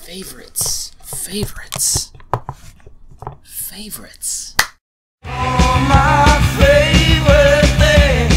Favorites. Favorites. Favorites. Oh, my favorite thing.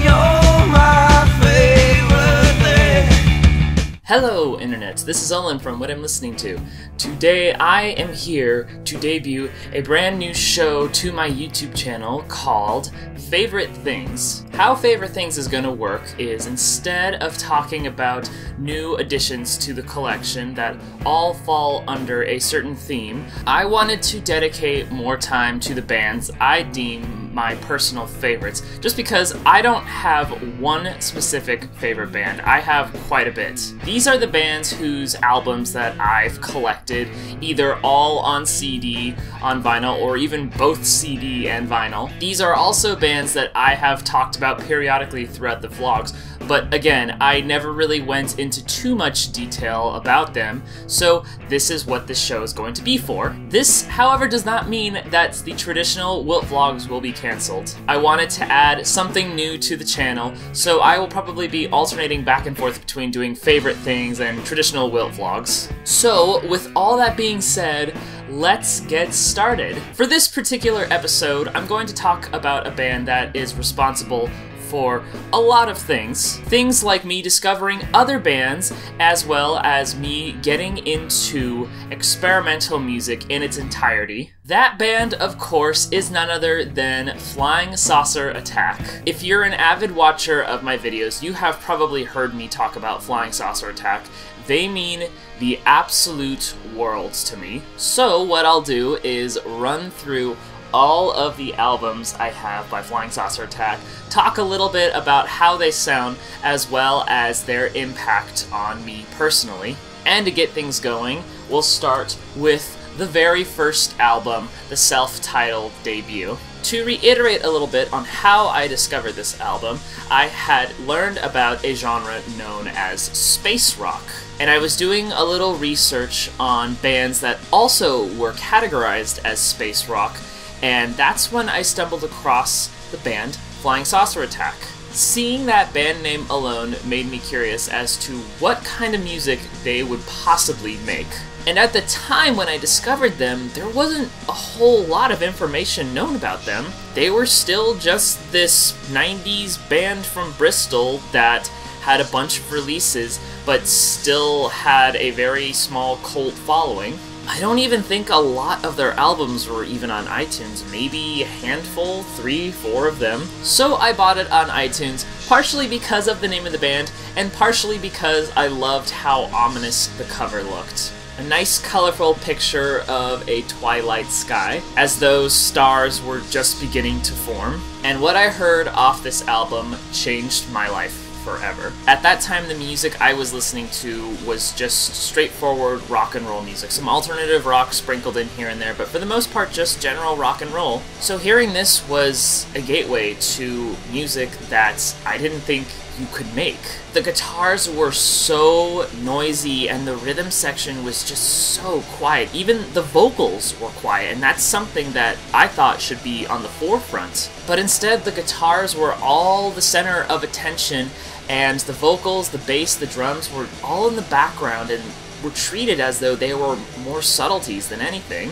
You're my favorite thing. Hello, internets. This is Owen from What I'm Listening To. Today I am here to debut a brand new show to my YouTube channel called Favorite Things. How Favorite Things is going to work is, instead of talking about new additions to the collection that all fall under a certain theme, I wanted to dedicate more time to the bands I deem my personal favorites, just because I don't have one specific favorite band. I have quite a bit. These are the bands whose albums that I've collected, either all on CD, on vinyl, or even both CD and vinyl. These are also bands that I have talked about periodically throughout the vlogs, but again, I never really went into too much detail about them, so this is what this show is going to be for. This, however, does not mean that the traditional WILT Vlogs will be cancelled. I wanted to add something new to the channel, so I will probably be alternating back and forth between doing favorite things and traditional WILT Vlogs. So, with all that being said, let's get started. For this particular episode, I'm going to talk about a band that is responsible for a lot of things. Things like me discovering other bands, as well as me getting into experimental music in its entirety. That band, of course, is none other than Flying Saucer Attack. If you're an avid watcher of my videos, you have probably heard me talk about Flying Saucer Attack. They mean the absolute world to me. So what I'll do is run through all of the albums I have by Flying Saucer Attack, talk a little bit about how they sound, as well as their impact on me personally. And to get things going, we'll start with the very first album, the Self-Titled Debut. To reiterate a little bit on how I discovered this album, I had learned about a genre known as space rock, and I was doing a little research on bands that also were categorized as space rock, and that's when I stumbled across the band Flying Saucer Attack. Seeing that band name alone made me curious as to what kind of music they would possibly make. And at the time when I discovered them, there wasn't a whole lot of information known about them. They were still just this 90s band from Bristol that had a bunch of releases, but still had a very small cult following. I don't even think a lot of their albums were even on iTunes, maybe a handful, 3, 4 of them. So I bought it on iTunes, partially because of the name of the band, and partially because I loved how ominous the cover looked. A nice colorful picture of a twilight sky, as those stars were just beginning to form. And what I heard off this album changed my life forever. At that time, the music I was listening to was just straightforward rock and roll music. Some alternative rock sprinkled in here and there, but for the most part just general rock and roll. So hearing this was a gateway to music that I didn't think you could make. The guitars were so noisy and the rhythm section was just so quiet. Even the vocals were quiet, and that's something that I thought should be on the forefront. But instead, the guitars were all the center of attention, and the vocals, the bass, the drums were all in the background and were treated as though they were more subtleties than anything.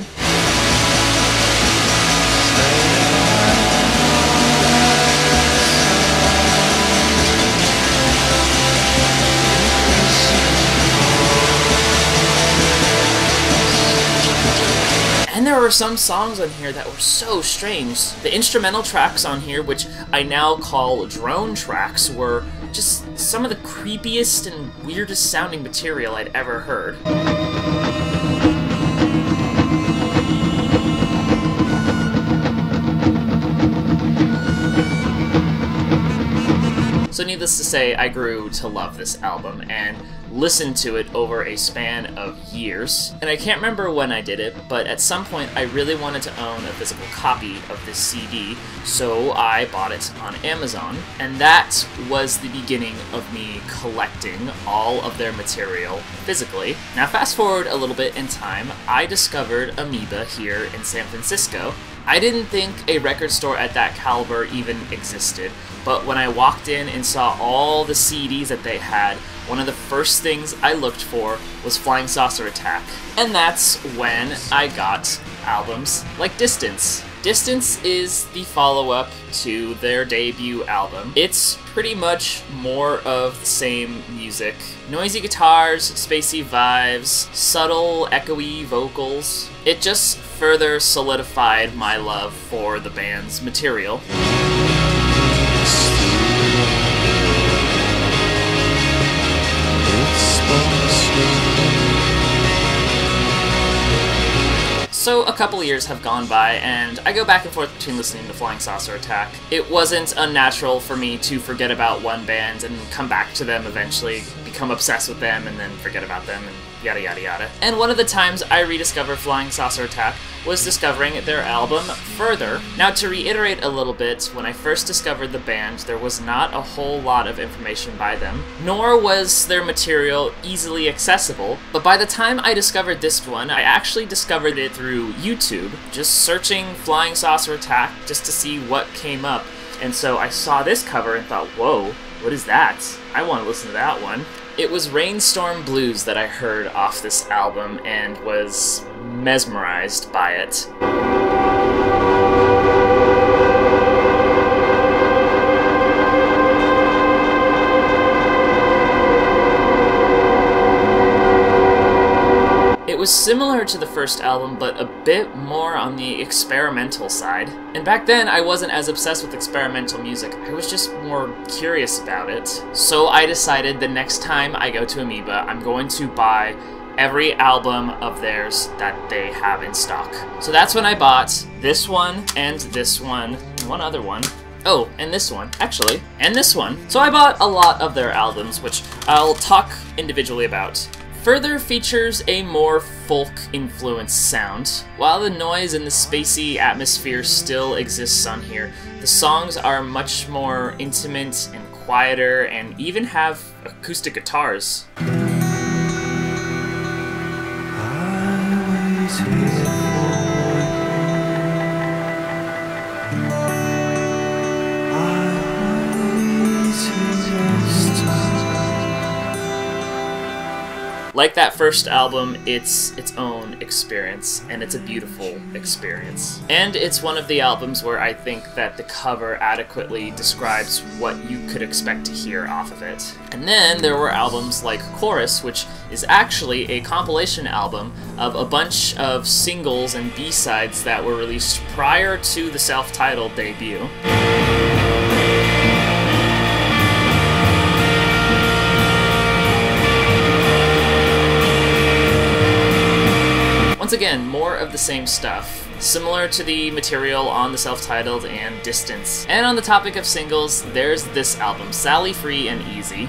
And there were some songs on here that were so strange. The instrumental tracks on here, which I now call drone tracks, were just some of the creepiest and weirdest sounding material I'd ever heard. So needless to say, I grew to love this album and listened to it over a span of years. And I can't remember when I did it, but at some point I really wanted to own a physical copy of this CD, so I bought it on Amazon. And that was the beginning of me collecting all of their material physically. Now fast forward a little bit in time, I discovered Amoeba here in San Francisco, I didn't think a record store at that caliber even existed, but when I walked in and saw all the CDs that they had, one of the first things I looked for was Flying Saucer Attack. And that's when I got albums like Distance. Distance is the follow-up to their debut album. It's pretty much more of the same music. Noisy guitars, spacey vibes, subtle, echoey vocals. It just further solidified my love for the band's material. So a couple years have gone by, and I go back and forth between listening to Flying Saucer Attack. It wasn't unnatural for me to forget about one band and come back to them eventually, become obsessed with them, and then forget about them, and yada yada yada. And one of the times I rediscovered Flying Saucer Attack was discovering their album Further. Now, to reiterate a little bit, when I first discovered the band, there was not a whole lot of information by them, nor was their material easily accessible, but by the time I discovered this one, I actually discovered it through YouTube, just searching Flying Saucer Attack just to see what came up. And so I saw this cover and thought, whoa, what is that? I want to listen to that one. It was Rainstorm Blues that I heard off this album and was mesmerized by it. It was similar to the first album, but a bit more on the experimental side. And back then, I wasn't as obsessed with experimental music, I was just more curious about it. So I decided the next time I go to Amoeba, I'm going to buy every album of theirs that they have in stock. So that's when I bought this one, and one other one. Oh, and this one, actually, and this one. So I bought a lot of their albums, which I'll talk individually about. Further features a more folk-influenced sound. While the noise and the spacey atmosphere still exists on here, the songs are much more intimate and quieter, and even have acoustic guitars. Like that first album, it's its own experience, and it's a beautiful experience. And it's one of the albums where I think that the cover adequately describes what you could expect to hear off of it. And then there were albums like Chorus, which is actually a compilation album of a bunch of singles and B-sides that were released prior to the self-titled debut. Once again, more of the same stuff, similar to the material on the self-titled and Distance. And on the topic of singles, there's this album, Sally Free and Easy.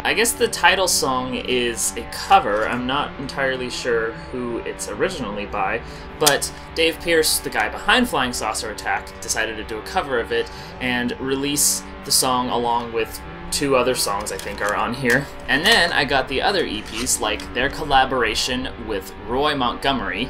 I guess the title song is a cover. I'm not entirely sure who it's originally by, but Dave Pierce, the guy behind Flying Saucer Attack, decided to do a cover of it and release the song along with 2 other songs I think are on here. And then I got the other EPs, like their collaboration with Roy Montgomery.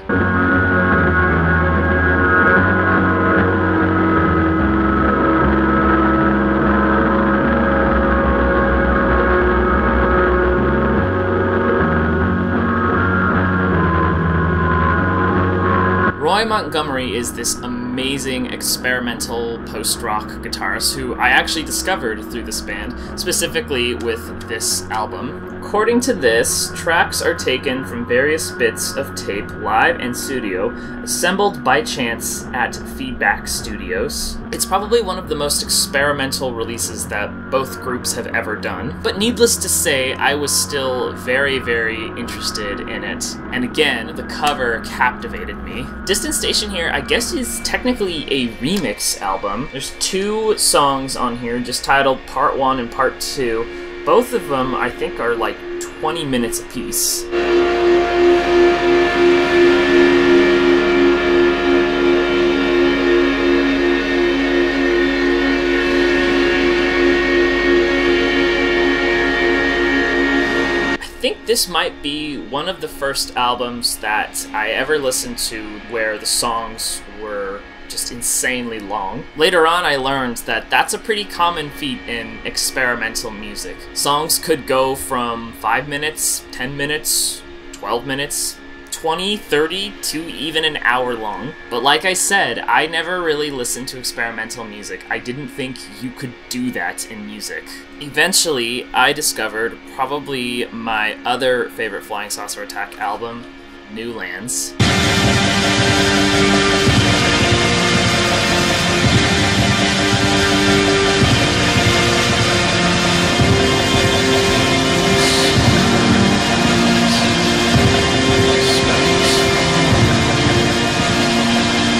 Roy Montgomery is this amazing experimental post-rock guitarist who I actually discovered through this band, specifically with this album. According to this, tracks are taken from various bits of tape, live and studio, assembled by chance at Feedback Studios. It's probably one of the most experimental releases that both groups have ever done, but needless to say, I was still very, very interested in it. And again, the cover captivated me. Distant Station here, I guess, is technically a remix album. There's 2 songs on here, just titled Part 1 and Part 2. Both of them, I think, are like 20 minutes apiece. This might be one of the first albums that I ever listened to where the songs were just insanely long. Later on, I learned that that's a pretty common feat in experimental music. Songs could go from 5 minutes, 10 minutes, 12 minutes, 20, 30, to even an hour long. But like I said, I never really listened to experimental music. I didn't think you could do that in music. Eventually, I discovered probably my other favorite Flying Saucer Attack album, New Lands.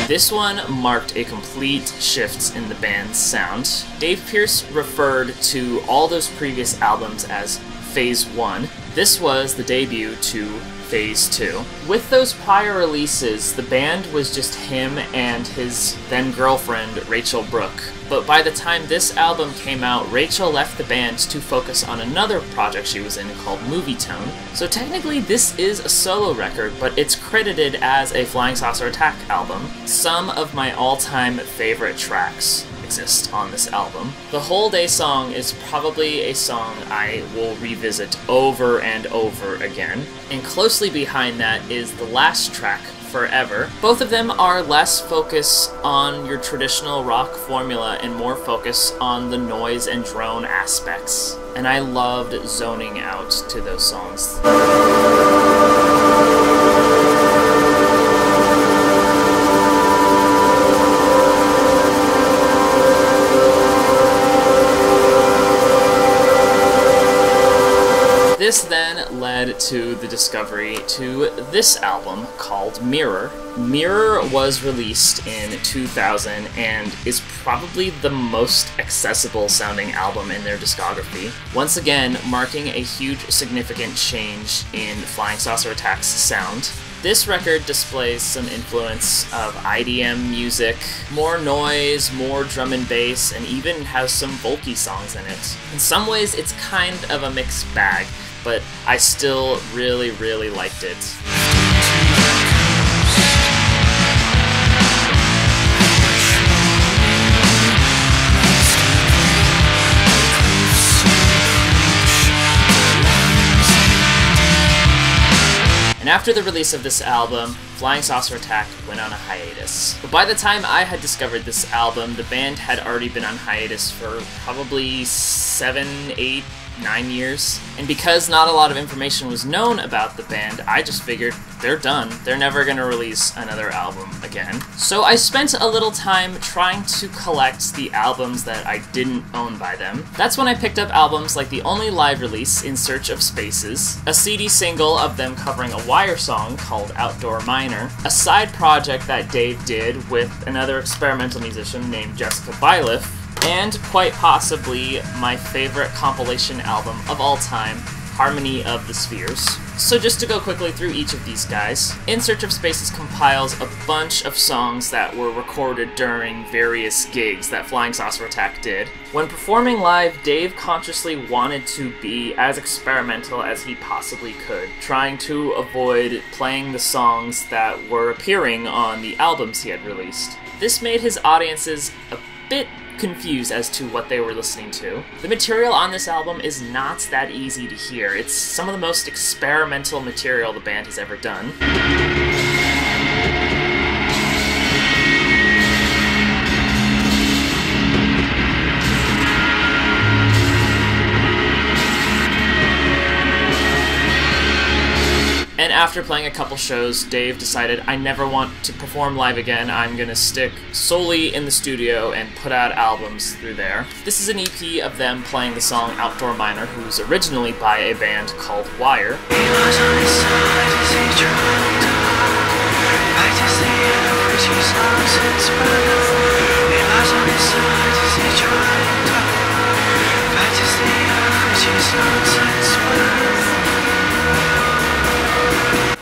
This one marked a complete shift in the band's sound. Dave Pearce referred to all those previous albums as Phase 1. This was the debut to Phase 2. With those prior releases, the band was just him and his then-girlfriend, Rachel Brooke. But by the time this album came out, Rachel left the band to focus on another project she was in called Movie Tone. So technically this is a solo record, but it's credited as a Flying Saucer Attack album. Some of my all-time favorite tracks exist on this album. The Whole Day song is probably a song I will revisit over and over again. And closely behind that is the last track, Forever. Both of them are less focus on your traditional rock formula and more focus on the noise and drone aspects. And I loved zoning out to those songs. This then led to the discovery to this album called Mirror. Mirror was released in 2000 and is probably the most accessible sounding album in their discography. Once again, marking a huge significant change in Flying Saucer Attack's sound. This record displays some influence of IDM music, more noise, more drum and bass, and even has some folky songs in it. In some ways, it's kind of a mixed bag, but I still really, really liked it. And after the release of this album, Flying Saucer Attack went on a hiatus. But by the time I had discovered this album, the band had already been on hiatus for probably 7, 8, 9 years. And because not a lot of information was known about the band, I just figured they're done. They're never gonna release another album again. So I spent a little time trying to collect the albums that I didn't own by them. That's when I picked up albums like the only live release, In Search of Spaces, a CD single of them covering a Wire song called Outdoor Miner, a side project that Dave did with another experimental musician named Jessica Byliff, and quite possibly my favorite compilation album of all time, Harmony of the Spheres. So just to go quickly through each of these guys, In Search of Spaces compiles a bunch of songs that were recorded during various gigs that Flying Saucer Attack did. When performing live, Dave consciously wanted to be as experimental as he possibly could, trying to avoid playing the songs that were appearing on the albums he had released. This made his audiences a bit confused as to what they were listening to. The material on this album is not that easy to hear. It's some of the most experimental material the band has ever done. And after playing a couple shows, Dave decided, I never want to perform live again, I'm gonna stick solely in the studio and put out albums through there. This is an EP of them playing the song Outdoor Miner, who's originally by a band called Wire.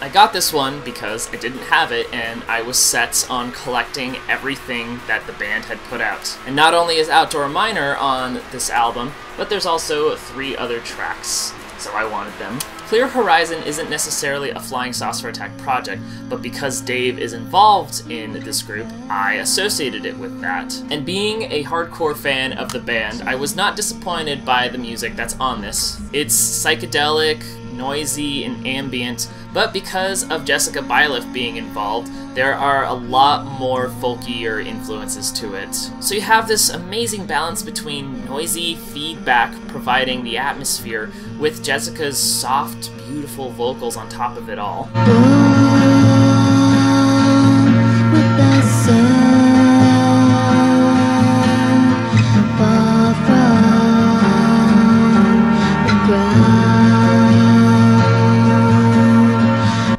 I got this one because I didn't have it, and I was set on collecting everything that the band had put out. And not only is Outdoor Miner on this album, but there's also 3 other tracks, so I wanted them. Clear Horizon isn't necessarily a Flying Saucer Attack project, but because Dave is involved in this group, I associated it with that. And being a hardcore fan of the band, I was not disappointed by the music that's on this. It's psychedelic, noisy, and ambient, but because of Jessica Byliff being involved, there are a lot more folkier influences to it. So you have this amazing balance between noisy feedback providing the atmosphere with Jessica's soft, beautiful vocals on top of it all.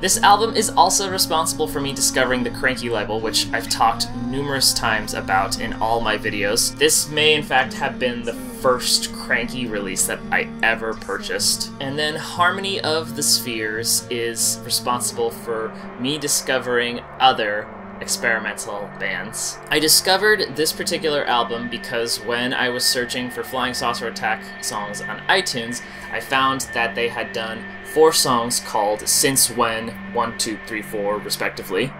This album is also responsible for me discovering the Cranky label, which I've talked numerous times about in all my videos. This may in fact have been the first Cranky release that I ever purchased. And then Harmony of the Spheres is responsible for me discovering other experimental bands. I discovered this particular album because when I was searching for Flying Saucer Attack songs on iTunes, I found that they had done 4 songs called Since When, 1, 2, 3, 4, respectively.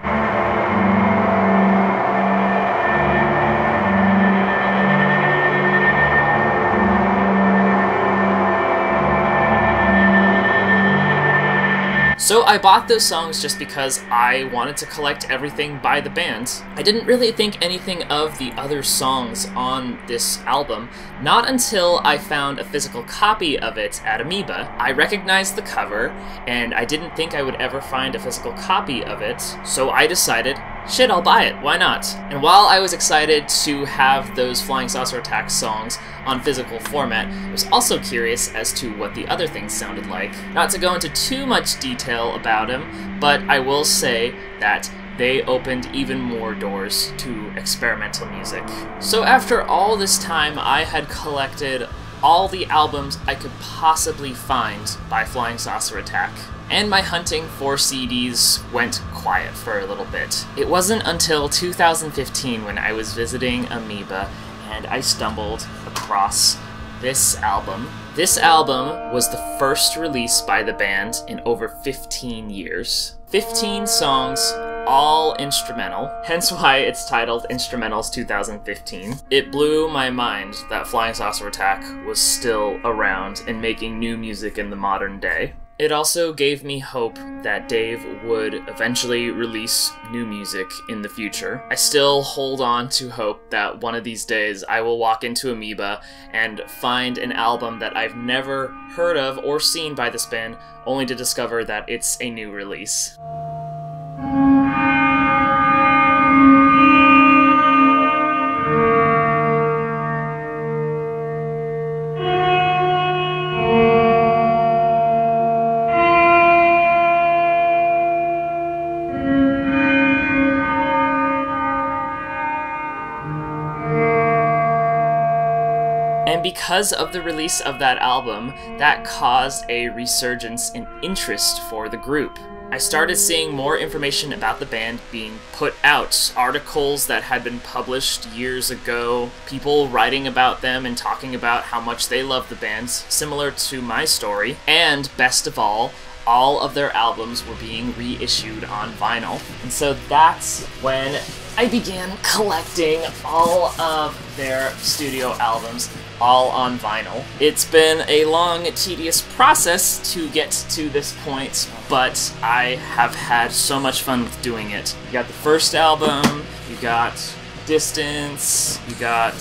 So I bought those songs just because I wanted to collect everything by the band. I didn't really think anything of the other songs on this album, not until I found a physical copy of it at Amoeba. I recognized the cover, and I didn't think I would ever find a physical copy of it, so I decided, shit, I'll buy it, why not? And while I was excited to have those Flying Saucer Attack songs on physical format, I was also curious as to what the other things sounded like. Not to go into too much detail about them, but I will say that they opened even more doors to experimental music. So after all this time, I had collected all the albums I could possibly find by Flying Saucer Attack, and my hunting for CDs went quiet for a little bit. It wasn't until 2015 when I was visiting Amoeba and I stumbled across this album. This album was the first release by the band in over 15 years. 15 songs, all instrumental, hence why it's titled Instrumentals 2015. It blew my mind that Flying Saucer Attack was still around and making new music in the modern day. It also gave me hope that Dave would eventually release new music in the future. I still hold on to hope that one of these days I will walk into Amoeba and find an album that I've never heard of or seen by this band, only to discover that it's a new release. And because of the release of that album, that caused a resurgence in interest for the group. I started seeing more information about the band being put out, articles that had been published years ago, people writing about them and talking about how much they love the band, similar to my story, and best of all of their albums were being reissued on vinyl. And so that's when I began collecting all of their studio albums, all on vinyl. It's been a long, tedious process to get to this point, but I have had so much fun with doing it. You got the first album, you got Distance, you got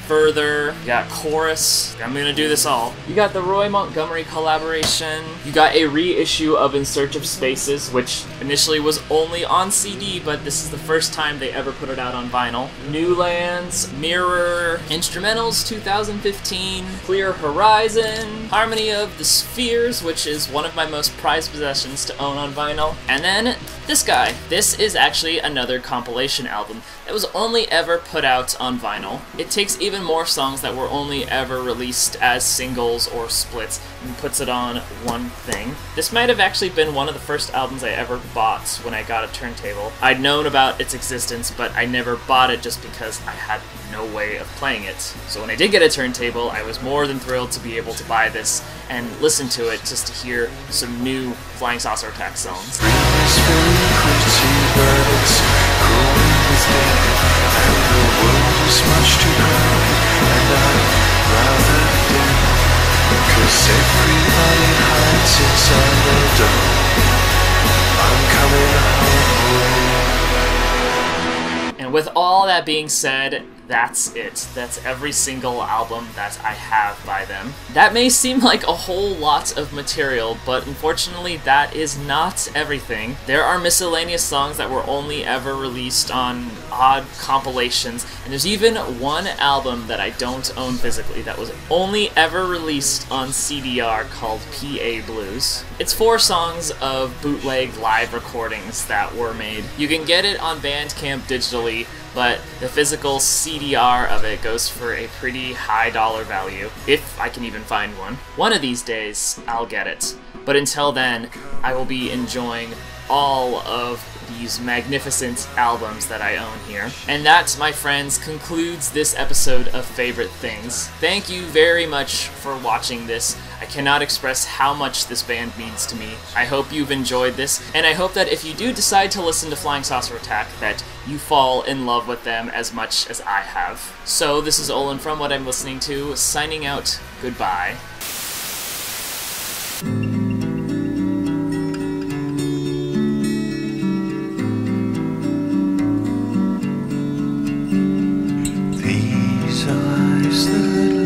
Further, you got Chorus, I'm gonna do this all. You got the Roy Montgomery collaboration, you got a reissue of In Search of Spaces, which initially was only on CD, but this is the first time they ever put it out on vinyl. New Lands, Mirror, Instrumentals 2015, Clear Horizon, Harmony of the Spheres, which is one of my most prized possessions to own on vinyl, and then this guy. This is actually another compilation album that was only ever put out on vinyl. It takes even more songs that were only ever released as singles or splits and puts it on one thing. This might have actually been one of the first albums I ever bought when I got a turntable. I'd known about its existence, but I never bought it just because I had no way of playing it. So when I did get a turntable, I was more than thrilled to be able to buy this and listen to it just to hear some new Flying Saucer Attack songs. And with all that being said, that's it. That's every single album that I have by them. That may seem like a whole lot of material, but unfortunately that is not everything. There are miscellaneous songs that were only ever released on odd compilations, and there's even one album that I don't own physically that was only ever released on CDR called PA Blues. It's 4 songs of bootleg live recordings that were made. You can get it on Bandcamp digitally, but the physical CDR of it goes for a pretty high dollar value, if I can even find one. One of these days, I'll get it. But until then, I will be enjoying all of these magnificent albums that I own here. And that, my friends, concludes this episode of Favorite Things. Thank you very much for watching this. I cannot express how much this band means to me. I hope you've enjoyed this, and I hope that if you do decide to listen to Flying Saucer Attack, that you fall in love with them as much as I have. So, this is Olin from What I'm Listening To, signing out. Goodbye. These eyes that